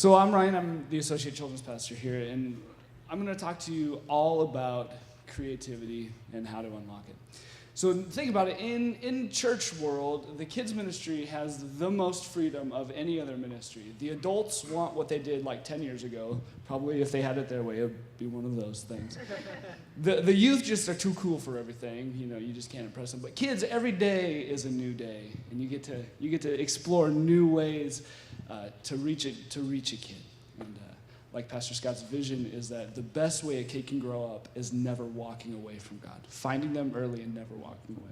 So I'm Ryan, I'm the Associate Children's Pastor here, and I'm going to talk to you all about creativity and how to unlock it. So think about it, in church world, the kids ministry has the most freedom of any other ministry. The adults want what they did like 10 years ago. Probably if they had it their way, it would be one of those things. The youth just are too cool for everything. You know, you just can't impress them. But kids, every day is a new day, and you get to explore new ways to reach a kid. And like Pastor Scott's vision is that the best way a kid can grow up is never walking away from God, finding them early and never walking away.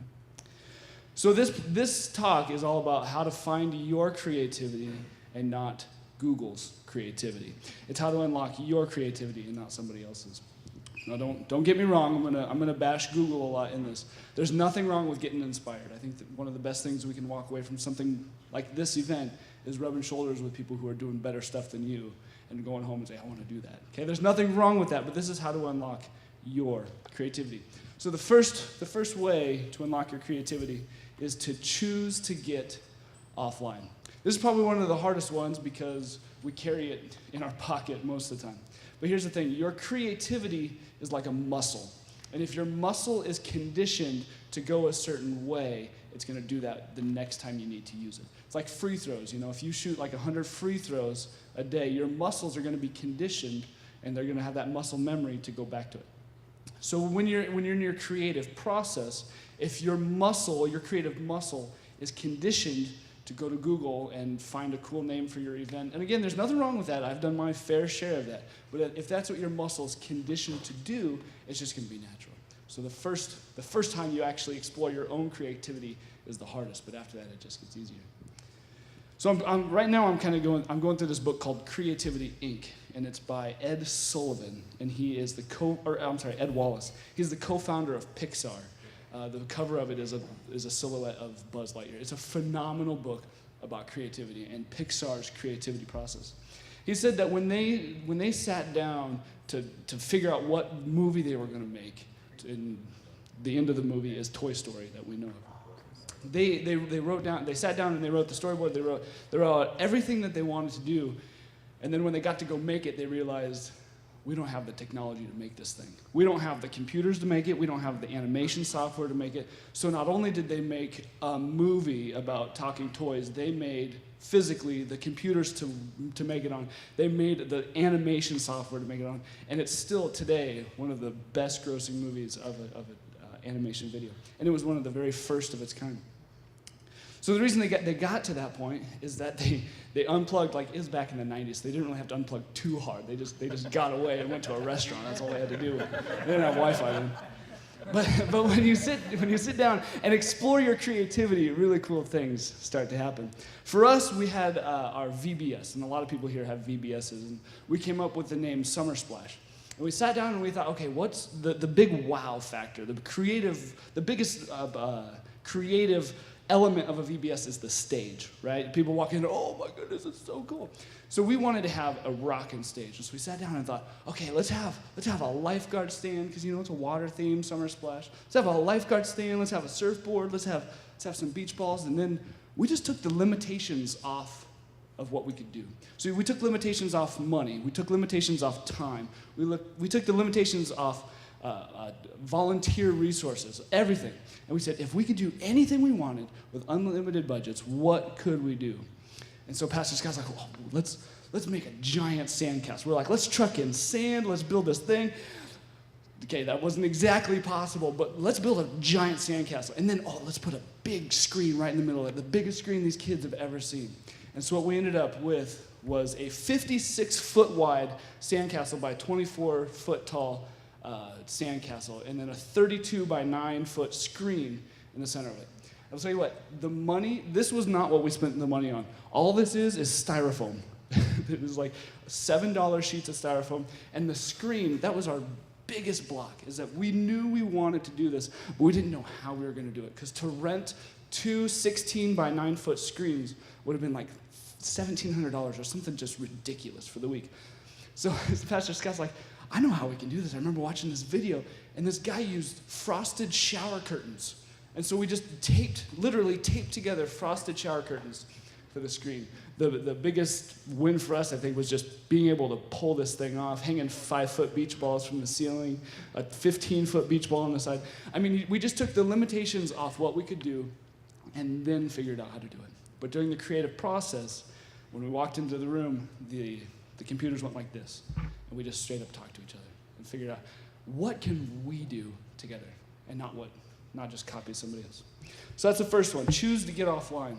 So this talk is all about how to find your creativity and not Google's creativity. It's how to unlock your creativity and not somebody else's. Now don't get me wrong, I'm gonna bash Google a lot in this. There's nothing wrong with getting inspired. I think that one of the best things we can walk away from something like this event is rubbing shoulders with people who are doing better stuff than you and going home and say, I want to do that. Okay, there's nothing wrong with that, but this is how to unlock your creativity. So the first way to unlock your creativity is to choose to get offline. This is probably one of the hardest ones because we carry it in our pocket most of the time. But here's the thing, your creativity is like a muscle. And if your muscle is conditioned to go a certain way, it's going to do that the next time you need to use it. It's like free throws. You know, if you shoot like 100 free throws a day, your muscles are going to be conditioned, and they're going to have that muscle memory to go back to it. So when you're in your creative process, if your creative muscle is conditioned to go to Google and find a cool name for your event, and again, there's nothing wrong with that. I've done my fair share of that. But if that's what your muscle is conditioned to do, it's just going to be natural. So the first time you actually explore your own creativity is the hardest, but after that, it just gets easier. So right now I'm going through this book called Creativity, Inc., and it's by Ed Sullivan, and he is Ed Wallace. He's the co-founder of Pixar. The cover of it is a silhouette of Buzz Lightyear. It's a phenomenal book about creativity and Pixar's creativity process. He said that when they sat down to figure out what movie they were going to make, and the end of the movie is Toy Story that we know of. They sat down and they wrote the storyboard, they wrote out everything that they wanted to do, and then when they got to go make it, they realized, we don't have the technology to make this thing. We don't have the computers to make it, we don't have the animation software to make it, so not only did they make a movie about talking toys, they made physically the computers to make it on, they made the animation software to make it on, and it's still today one of the best grossing movies of an animation video. And it was one of the very first of its kind. So the reason they got to that point is that they unplugged, like it was back in the 90s. They didn't really have to unplug too hard. They just got away and went to a restaurant. That's all they had to do. They didn't have Wi-Fi then. But when you sit down and explore your creativity, really cool things start to happen. For us, we had our VBS, and a lot of people here have VBSs, and we came up with the name Summer Splash. And we sat down and we thought, okay, what's the big wow factor? The biggest creative element of a VBS is the stage, right? People walk in, oh my goodness, it's so cool. So we wanted to have a rockin' stage. And so we sat down and thought, okay, let's have a lifeguard stand, because you know it's a water theme, Summer Splash. Let's have a lifeguard stand, let's have a surfboard, let's have some beach balls, and then we just took the limitations off of what we could do. So we took limitations off money, we took limitations off time, we took the limitations off volunteer resources, everything. And we said, if we could do anything we wanted with unlimited budgets, what could we do? And so Pastor Scott's like, well, let's make a giant sandcastle. We're like, let's truck in sand, let's build this thing. Okay, that wasn't exactly possible, but let's build a giant sandcastle. And then, let's put a big screen right in the middle of it, the biggest screen these kids have ever seen. And so what we ended up with was a 56-foot wide sandcastle by 24-foot tall sandcastle, and then a 32 by 9-foot screen in the center of it. I'll tell you what, this was not what we spent the money on. All this is styrofoam. It was like $7 sheets of styrofoam, and the screen, that was our biggest block, is that we knew we wanted to do this, but we didn't know how we were going to do it, because to rent two 16 by 9-foot screens would have been like $1,700 or something just ridiculous for the week. So Pastor Scott's like, I know how we can do this. I remember watching this video, and this guy used frosted shower curtains. And so we just literally taped together frosted shower curtains for the screen. The biggest win for us, I think, was just being able to pull this thing off, hanging 5-foot beach balls from the ceiling, a 15-foot beach ball on the side. I mean, we just took the limitations off what we could do and then figured out how to do it. But during the creative process, when we walked into the room, the computers went like this, and we just straight up talked to each other and figured out, what can we do together, and not just copy somebody else. So that's the first one, choose to get offline.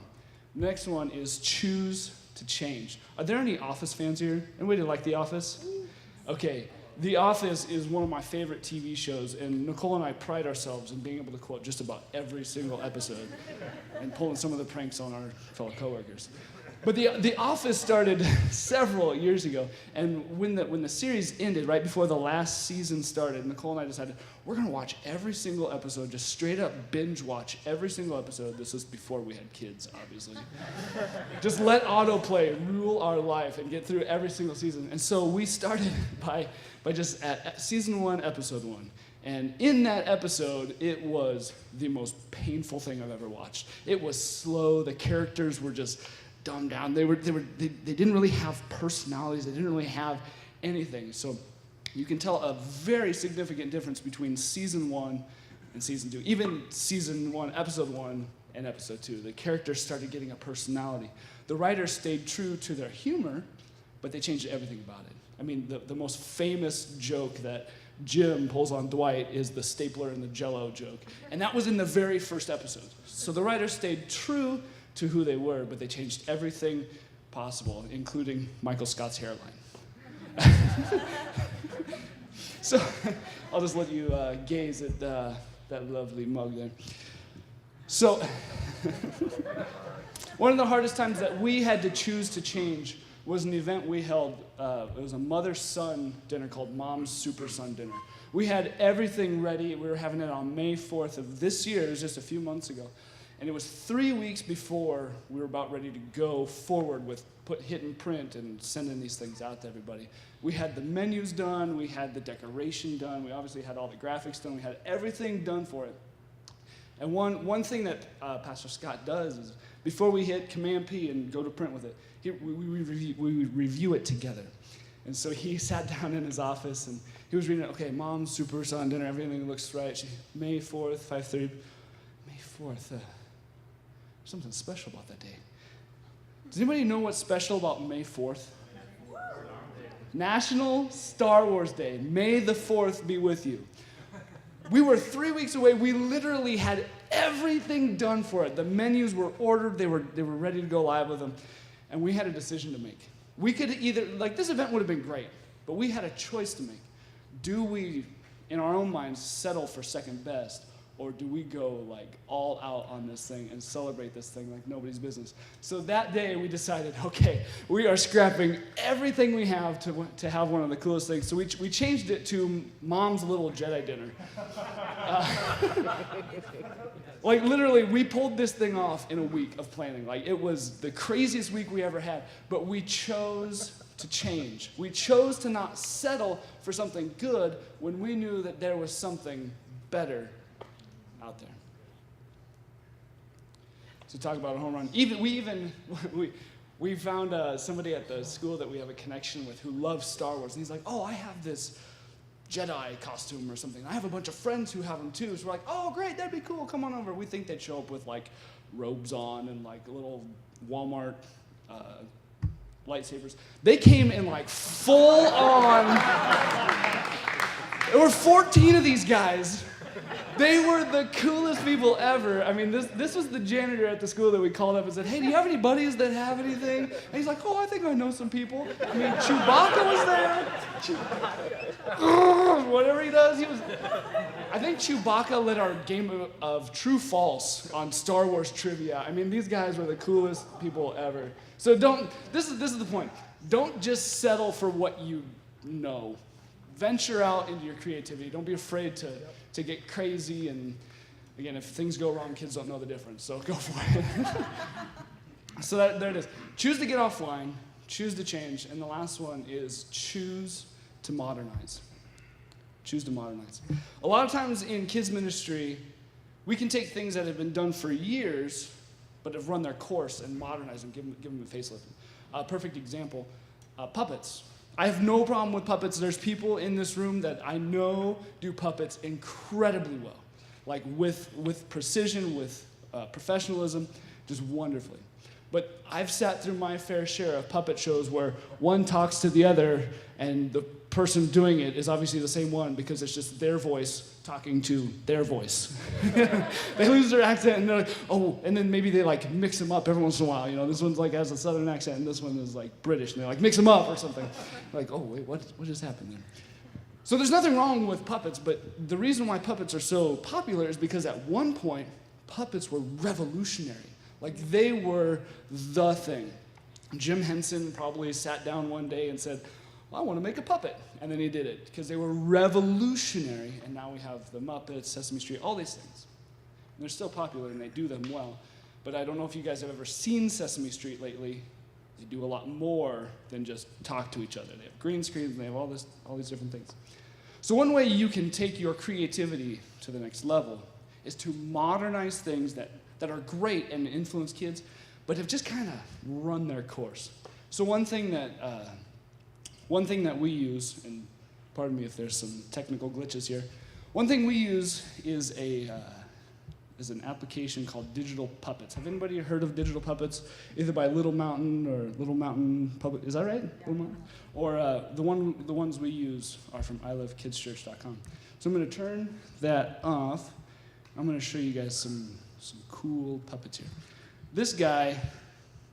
Next one is choose to change. Are there any Office fans here? Anybody like The Office? Okay, The Office is one of my favorite TV shows, and Nicole and I pride ourselves in being able to quote just about every single episode and pulling some of the pranks on our fellow coworkers. But the Office started several years ago, and when the series ended, right before the last season started, Nicole and I decided, we're going to watch every single episode, just straight up binge watch every single episode. This was before we had kids, obviously. Just let autoplay rule our life and get through every single season. And so we started by just at season 1, episode 1. And in that episode, it was the most painful thing I've ever watched. It was slow. The characters were just dumbed down. They didn't really have personalities. They didn't really have anything. So you can tell a very significant difference between season 1 and season 2. Even season 1, episode 1 and episode 2. The characters started getting a personality. The writers stayed true to their humor, but they changed everything about it. I mean, the most famous joke that Jim pulls on Dwight is the stapler and the Jell-O joke. And that was in the very first episode. So the writers stayed true to who they were, but they changed everything possible, including Michael Scott's hairline. So I'll just let you gaze at that lovely mug there. So one of the hardest times that we had to choose to change was an event we held. It was a mother-son dinner called Mom's Super Son Dinner. We had everything ready. We were having it on May 4th of this year. It was just a few months ago. And it was 3 weeks before we were about ready to go forward with hitting print and sending these things out to everybody. We had the menus done. We had the decoration done. We obviously had all the graphics done. We had everything done for it. And one thing that Pastor Scott does is before we hit Command-P and go to print with it, we review it together. And so he sat down in his office, and he was reading, okay, Mom's Super Son Dinner, everything looks right. May 4th, 5:30. May 4th. Something special about that day. Does anybody know what's special about May 4th? National Star Wars Day. May the 4th be with you. We were 3 weeks away. We literally had everything done for it. The menus were ordered. They were ready to go live with them. And we had a decision to make. We could either, this event would have been great, but we had a choice to make. Do we, in our own minds, settle for second best? Or do we go all out on this thing and celebrate this thing like nobody's business? So that day we decided, okay, we are scrapping everything we have to have one of the coolest things. So we changed it to Mom's Little Jedi Dinner. Literally, we pulled this thing off in a week of planning. It was the craziest week we ever had, but we chose to change. We chose to not settle for something good when we knew that there was something better out there. So talk about a home run. We found somebody at the school that we have a connection with who loves Star Wars, and he's like, oh, I have this Jedi costume or something. I have a bunch of friends who have them too. So we're like, oh, great, that'd be cool. Come on over. We think they'd show up with robes on and little Walmart lightsabers. They came in full on. There were 14 of these guys. They were the coolest people ever. I mean, this was the janitor at the school that we called up and said, hey, do you have any buddies that have anything? And he's like, oh, I think I know some people. I mean, Chewbacca was there. Whatever he does, I think Chewbacca led our game of true false on Star Wars trivia. I mean, these guys were the coolest people ever. So this is the point. Don't just settle for what you know. Venture out into your creativity. Don't be afraid to get crazy. And again, if things go wrong, kids don't know the difference. So go for it. So there it is. Choose to get offline. Choose to change. And the last one is choose to modernize. Choose to modernize. A lot of times in kids ministry, we can take things that have been done for years but have run their course and modernized them, give them a facelift. Perfect example, puppets. I have no problem with puppets. There's people in this room that I know do puppets incredibly well, like with precision, with professionalism, just wonderfully. But I've sat through my fair share of puppet shows where one talks to the other, and the person doing it is obviously the same one because it's just their voice talking to their voice. They lose their accent, and they're like, oh, and then maybe they like mix them up every once in a while. You know, this one's like has a southern accent, and this one is like British, and they like mix them up or something. Like, oh wait, what just happened there? So there's nothing wrong with puppets, but the reason why puppets are so popular is because at one point, puppets were revolutionary. Like, they were the thing. Jim Henson probably sat down one day and said, well, I want to make a puppet. And then he did it, because they were revolutionary. And now we have the Muppets, Sesame Street, all these things. And they're still popular, and they do them well. But I don't know if you guys have ever seen Sesame Street lately. They do a lot more than just talk to each other. They have green screens, and they have all these different things. So one way you can take your creativity to the next level is to modernize things that are great and influence kids, but have just kind of run their course. So one thing that we use, and pardon me if there's some technical glitches here, one thing we use is an application called Digital Puppets. Have anybody heard of Digital Puppets, either by Little Mountain or Little Mountain Puppet? Is that right? Little Mountain? Or the ones we use are from iloveKidsChurch.com. So I'm going to turn that off. I'm going to show you guys some cool puppets here. This guy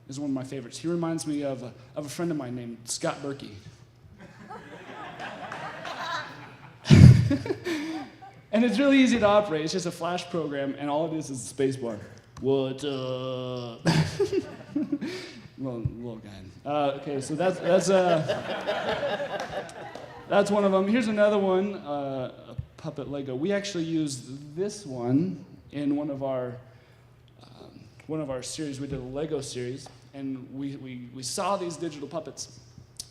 is one of my favorites. He reminds me of a friend of mine named Scott Berkey. And it's really easy to operate. It's just a flash program, and all it is a space bar. What's up? little guy. Okay, so that's one of them. Here's another one, a puppet Lego. We actually used this one in one of our series. We did a Lego series, and we saw these digital puppets,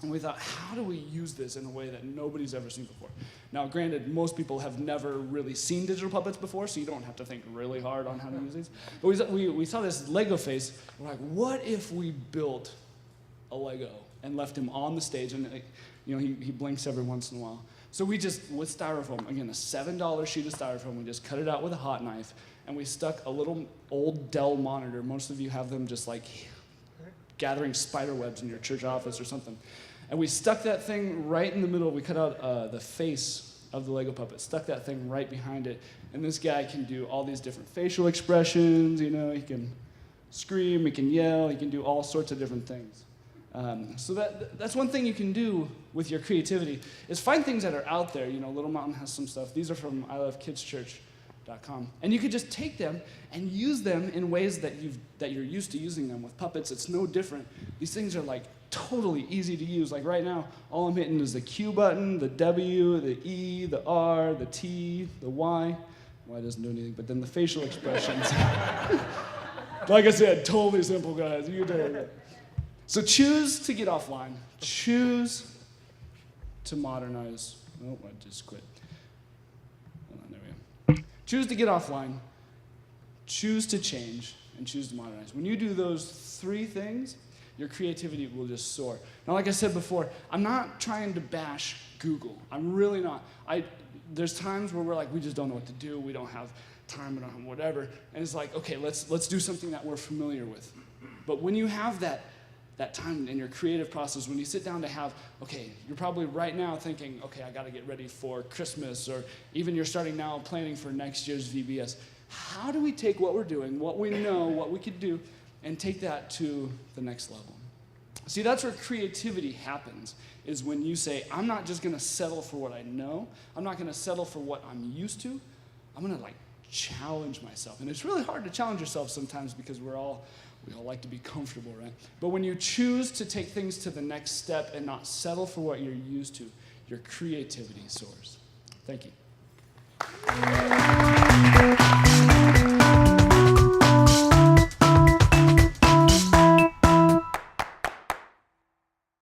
and we thought, how do we use this in a way that nobody's ever seen before? Now, granted, most people have never really seen digital puppets before, so you don't have to think really hard on how to use these. But we saw this Lego face. We're like, what if we built a Lego and left him on the stage, and he blinks every once in a while. So we just, with styrofoam, again, a $7 sheet of styrofoam, we just cut it out with a hot knife, and we stuck a little old Dell monitor. Most of you have them just like gathering spider webs in your church office or something. And we stuck that thing right in the middle. We cut out the face of the Lego puppet, stuck that thing right behind it. And this guy can do all these different facial expressions. He can scream, he can yell, he can do all sorts of different things. So that's one thing you can do with your creativity, is find things that are out there. Little Mountain has some stuff. These are from iloveKidsChurch.com. And you could just take them and use them in ways that you're used to using them. With puppets, it's no different. These things are like totally easy to use. Like right now, all I'm hitting is the Q button, the W, the E, the R, the T, the Y. Y doesn't do anything, but then the facial expressions. Like I said, totally simple, guys. You do it. So choose to get offline. Choose to modernize. Oh, I just quit. Hold on, there we go. Choose to get offline. Choose to change, and choose to modernize. When you do those three things, your creativity will just soar. Now, like I said before, I'm not trying to bash Google. I'm really not. There's times where we're like, we just don't know what to do. We don't have time. We don't have whatever. And it's like, okay, let's do something that we're familiar with. But when you have that time in your creative process, when you sit down to have, okay, you're probably right now thinking, okay, I got to get ready for Christmas, or even you're starting now planning for next year's VBS. How do we take what we're doing, what we know, what we could do, and take that to the next level? See, that's where creativity happens, is when you say, I'm not just going to settle for what I know. I'm not going to settle for what I'm used to. I'm going to challenge myself. And it's really hard to challenge yourself sometimes because we all like to be comfortable, right? But when you choose to take things to the next step and not settle for what you're used to, your creativity soars. Thank you.